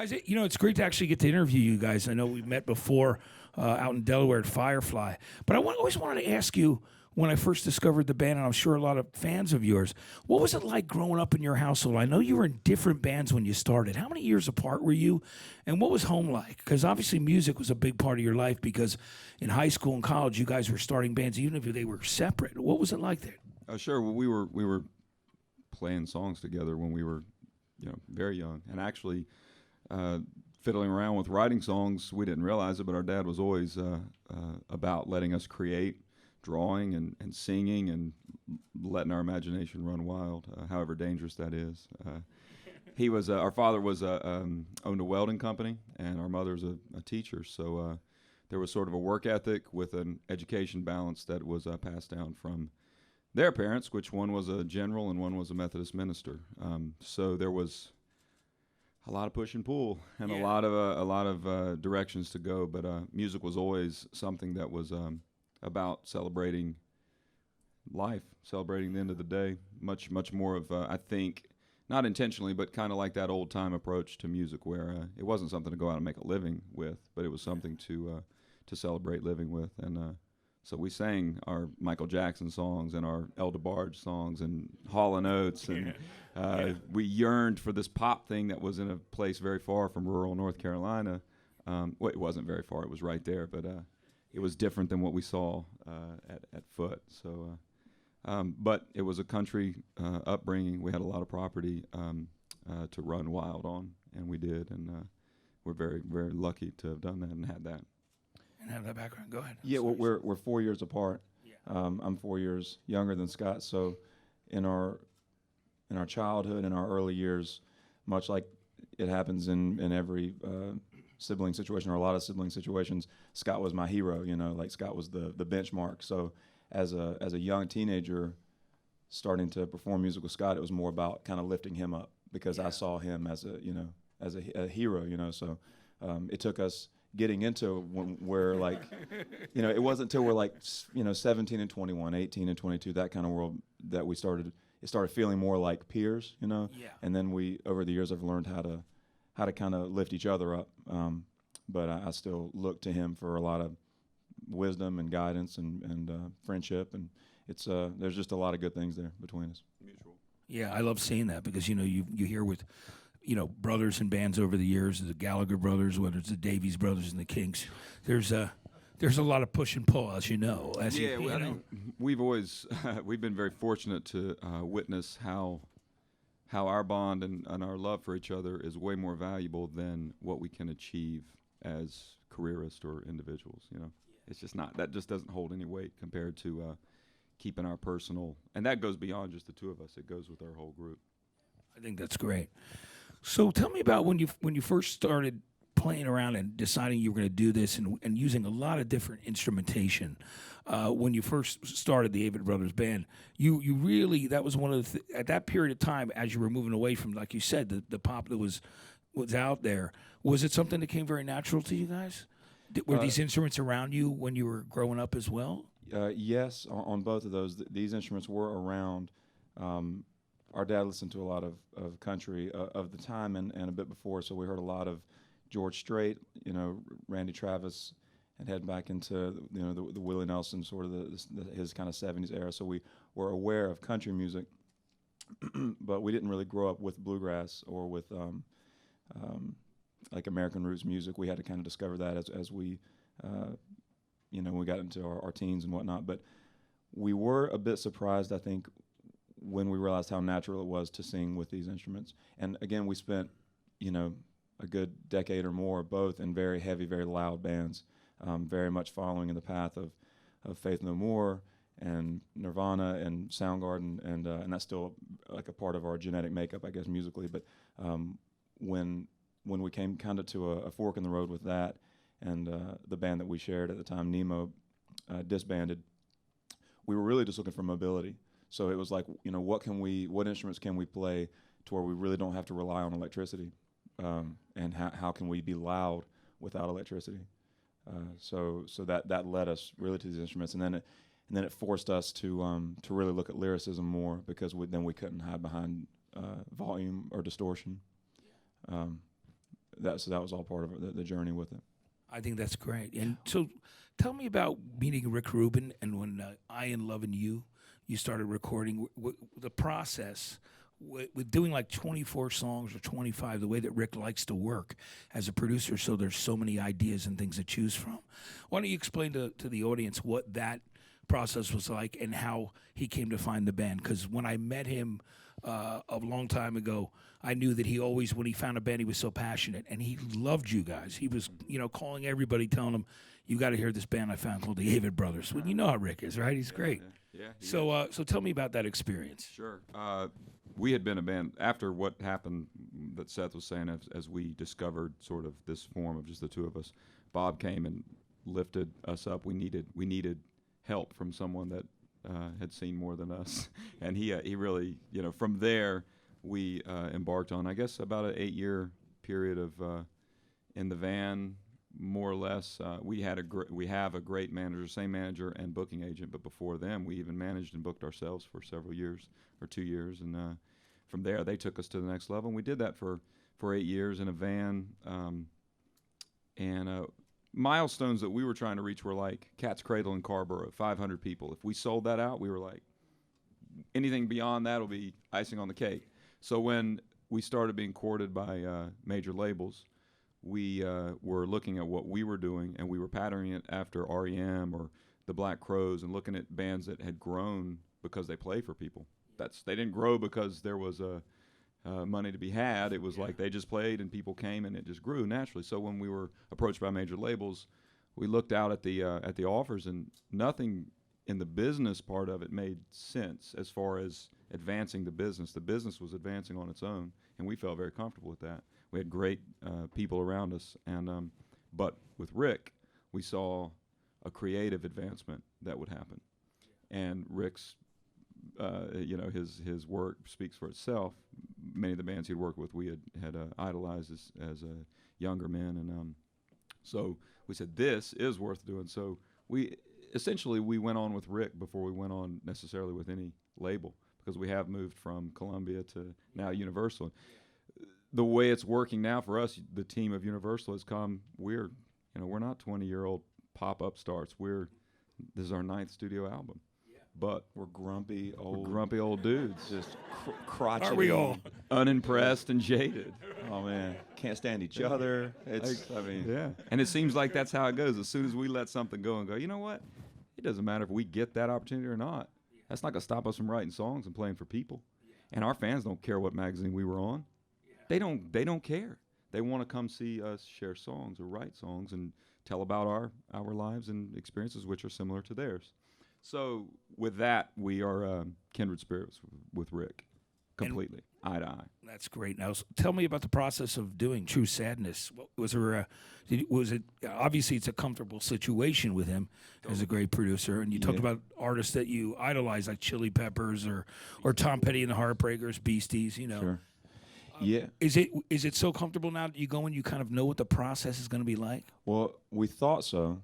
It's great to actually get to interview you guys. I know we met before out in Delaware at Firefly, but always wanted to ask you, when I first discovered the band, and I'm sure a lot of fans of yours, what was it like growing up in your household? I know you were in different bands when you started. How many years apart were you, and what was home like? Because obviously music was a big part of your life, because in high school and college you guys were starting bands even if they were separate. What was it like there? Sure. Well, we were playing songs together when we were, very young, and actually fiddling around with writing songs. We didn't realize it, but our dad was always about letting us create, drawing and singing and letting our imagination run wild, however dangerous that is. He was our father was owned a welding company, and our mother's a teacher, so there was sort of a work ethic with an education balance that was passed down from their parents, which one was a general and one was a Methodist minister. So there was a lot of push and pull, and a lot of directions to go. But music was always something that was about celebrating life, celebrating the end of the day. Much more of I think, not intentionally, but kind of like that old time approach to music, where it wasn't something to go out and make a living with, but it was something to celebrate living with. And so we sang our Michael Jackson songs and our El DeBarge songs and Hall & Oates, and we yearned for this pop thing that was in a place very far from rural North Carolina. Well, it wasn't very far; it was right there, but it was different than what we saw at Foot. So, but it was a country upbringing. We had a lot of property to run wild on, and we did, and we're very, very lucky to have done that and had that. And have that background. Go ahead. Yeah, well, we're 4 years apart. Yeah. I'm 4 years younger than Scott. So, in our childhood, in our early years, much like it happens in every sibling situation or a lot of sibling situations, Scott was my hero. Like Scott was the benchmark. So, as a young teenager, starting to perform music with Scott, it was more about kind of lifting him up, because I saw him as a hero. So, it took us getting into where, like, it wasn't until we're like 17 and 21, 18 and 22, that kind of world, that it started feeling more like peers. And then we, over the years, have learned how to kind of lift each other up. But I still look to him for a lot of wisdom and guidance and friendship, and it's there's just a lot of good things there between us. Mutual. Yeah, I love seeing that, because you hear with brothers and bands over the years, the Gallagher brothers, whether it's the Davies brothers and the Kinks, there's a lot of push and pull, as you know. I think we've always we've been very fortunate to witness how our bond and our love for each other is way more valuable than what we can achieve as careerists or individuals. It's just not, that just doesn't hold any weight compared to keeping our personal, and that goes beyond just the two of us. It goes with our whole group. I think that's great. So tell me about when you first started playing around and deciding you were going to do this, and using a lot of different instrumentation. When you first started the Avett Brothers Band, you really, that was one of the at that period of time, as you were moving away from, like you said, the pop that was out there. Was it something that came very natural to you guys? Were these instruments around you when you were growing up as well? Yes, on both of those. These instruments were around. Our dad listened to a lot of country of the time and a bit before, so we heard a lot of George Strait, Randy Travis, and head back into the Willie Nelson, sort of his kind of 70s era. So we were aware of country music, but we didn't really grow up with bluegrass or with like American roots music. We had to kind of discover that as we we got into our teens and whatnot. But we were a bit surprised, I think, when we realized how natural it was to sing with these instruments. And again, we spent, a good decade or more, both in very heavy, very loud bands, very much following in the path of Faith No More and Nirvana and Soundgarden, and that's still like a part of our genetic makeup, I guess, musically. But when we came kind of to a fork in the road with that, and the band that we shared at the time, Nemo, disbanded, we were really just looking for mobility. So it was like, what instruments can we play to where we really don't have to rely on electricity, and how can we be loud without electricity? So that led us really to these instruments, and then it forced us to really look at lyricism more, because then we couldn't hide behind volume or distortion. that was all part of the journey with it. I think that's great. And so tell me about meeting Rick Rubin and when I In Love and you started recording, the process with doing like 24 songs or 25, the way that Rick likes to work as a producer, so there's so many ideas and things to choose from. Why don't you explain to the audience what that process was like and how he came to find the band? Because when I met him a long time ago, I knew that he always, when he found a band, he was so passionate, and he loved you guys. He was, calling everybody, telling them, "You got to hear this band I found called the Avett Brothers." Well, you know how Rick is, right? He's great. Yeah. So tell me about that experience. Sure. We had been a band after what happened that Seth was saying, as we discovered sort of this form of just the two of us. Bob came and lifted us up. We needed help from someone that had seen more than us, and he really, from there we embarked on, I guess, about an 8-year period of in the van, more or less. We have a great manager, same manager and booking agent, but before them, we even managed and booked ourselves for several years or 2 years, and from there they took us to the next level. And we did that for 8 years in a van, and milestones that we were trying to reach were like Cat's Cradle in Carborough, 500 people. If we sold that out, we were like, anything beyond that will be icing on the cake. So when we started being courted by major labels, we were looking at what we were doing, and we were patterning it after REM or the Black Crowes, and looking at bands that had grown because they play for people. They didn't grow because there was money to be had. It was like they just played and people came, and it just grew naturally. So when we were approached by major labels, we looked out at the offers, and nothing in the business part of it made sense as far as advancing the business. The business was advancing on its own, and we felt very comfortable with that. We had great people around us, and but with Rick, we saw a creative advancement that would happen, and Rick's his work speaks for itself. Many of the bands he'd worked with, we had idolized as younger men, and so we said, this is worth doing. So we went on with Rick before we went on necessarily with any label, because we have moved from Columbia to now Universal. The way it's working now for us, the team of Universal has come. We're not 20-year-old pop upstarts. This is our 9th studio album. But We're grumpy old dudes, just crotchety. Are we all? unimpressed and jaded. Oh man, can't stand each other. Yeah. And it seems like that's how it goes. As soon as we let something go and go, you know what? It doesn't matter if we get that opportunity or not. That's not going to stop us from writing songs and playing for people. And our fans don't care what magazine we were on. They don't care. They want to come see us share songs or write songs and tell about our lives and experiences, which are similar to theirs. So with that, we are kindred spirits with Rick, completely, eye to eye. That's great. Now, tell me about the process of doing True Sadness. Was there was it obviously it's a comfortable situation with him as a great producer, and you talked about artists that you idolize like Chili Peppers or Tom Petty and the Heartbreakers, Beasties. Sure. Yeah. Is it so comfortable now that you go and you kind of know what the process is going to be like? Well, we thought so.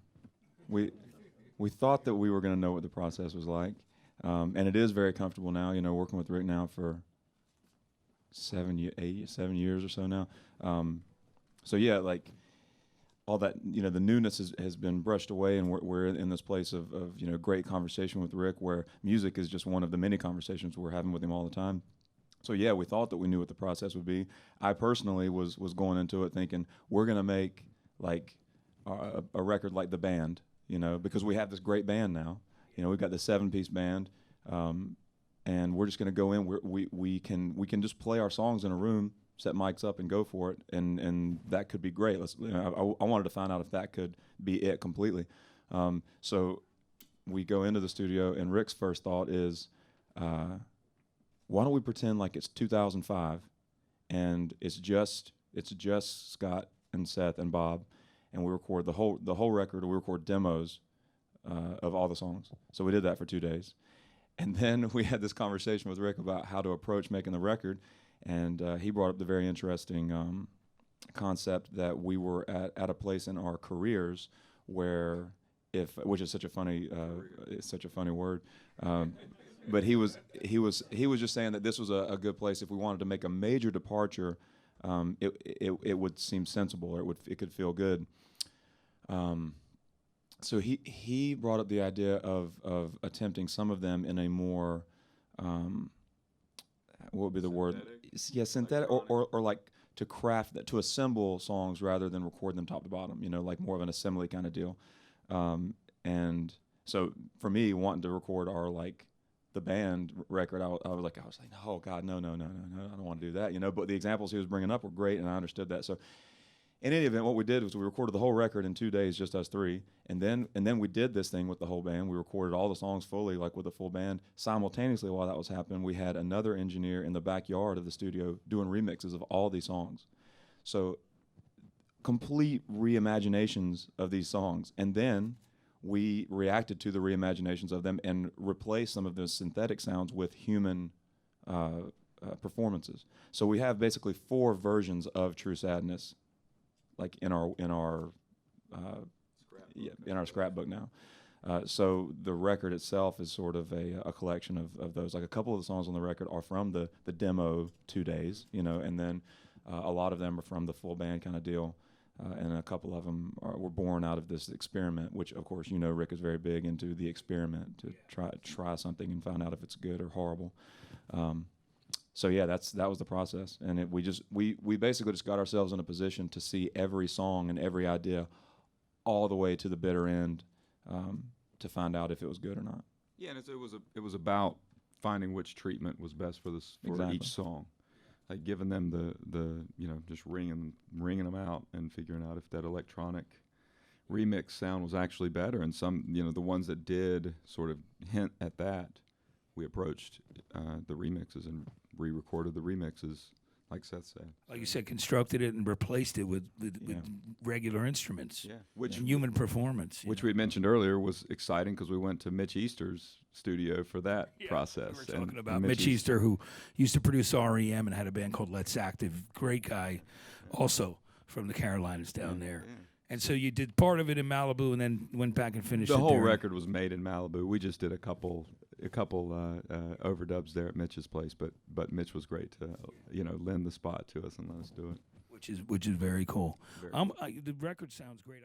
We thought that we were going to know what the process was like, and it is very comfortable now. Working with Rick now for 7 years or so now. So yeah, like all that, the newness has been brushed away, and we're in this place of great conversation with Rick, where music is just one of the many conversations we're having with him all the time. So yeah, we thought that we knew what the process would be. I personally was going into it thinking we're going to make like a record like the band. Because we have this great band now. We've got the 7-piece band, and we're just going to go in. We can just play our songs in a room, set mics up, and go for it, and that could be great. I wanted to find out if that could be it completely. So we go into the studio, and Rick's first thought is, why don't we pretend like it's 2005, and it's just Scott and Seth and Bob. And we record the whole record. We record demos of all the songs. So we did that for 2 days, and then we had this conversation with Rick about how to approach making the record, and he brought up the very interesting concept that we were at a place in our careers where, which is such a funny word, but he was just saying that this was a good place if we wanted to make a major departure it would seem sensible, or it could feel good. So he brought up the idea of attempting some of them in a more what would be the word? Yeah, synthetic, or like to craft that, to assemble songs rather than record them top to bottom. Like more of an assembly kind of deal. And so for me, wanting to record our like the band record, I was like, oh God, no, I don't want to do that. But the examples he was bringing up were great, and I understood that. So in any event, what we did was we recorded the whole record in 2 days, just us three, and then we did this thing with the whole band. We recorded all the songs fully, like with a full band. Simultaneously, while that was happening, we had another engineer in the backyard of the studio doing remixes of all these songs. So complete reimaginations of these songs, and then we reacted to the reimaginations of them and replaced some of those synthetic sounds with human performances. So we have basically 4 versions of True Sadness, like in our scrapbook now. So the record itself is sort of a collection of those. Like a couple of the songs on the record are from the demo 2 days, and then a lot of them are from the full band kind of deal. And a couple of them were born out of this experiment, which, of course, Rick is very big into the experiment, to try something and find out if it's good or horrible. So yeah, that was the process, and we basically just got ourselves in a position to see every song and every idea all the way to the bitter end, to find out if it was good or not. Yeah, and it was about finding which treatment was best for Exactly. each song. Like giving them the just ringing them out and figuring out if that electronic remix sound was actually better. And some, the ones that did sort of hint at that, we approached the remixes and re-recorded the remixes, like Seth said. Like you said, constructed it and replaced it with regular instruments. Yeah, and human performance. Which we had mentioned earlier was exciting because we went to Mitch Easter's studio for that process. We were talking about Mitch Easter, who used to produce REM and had a band called Let's Active. Great guy, also from the Carolinas down there. Yeah. And so you did part of it in Malibu and then went back and finished it The whole there. record was made in Malibu. We just did a couple overdubs there at Mitch's place, but Mitch was great to lend the spot to us and let us do it. Which is very cool. The record sounds great.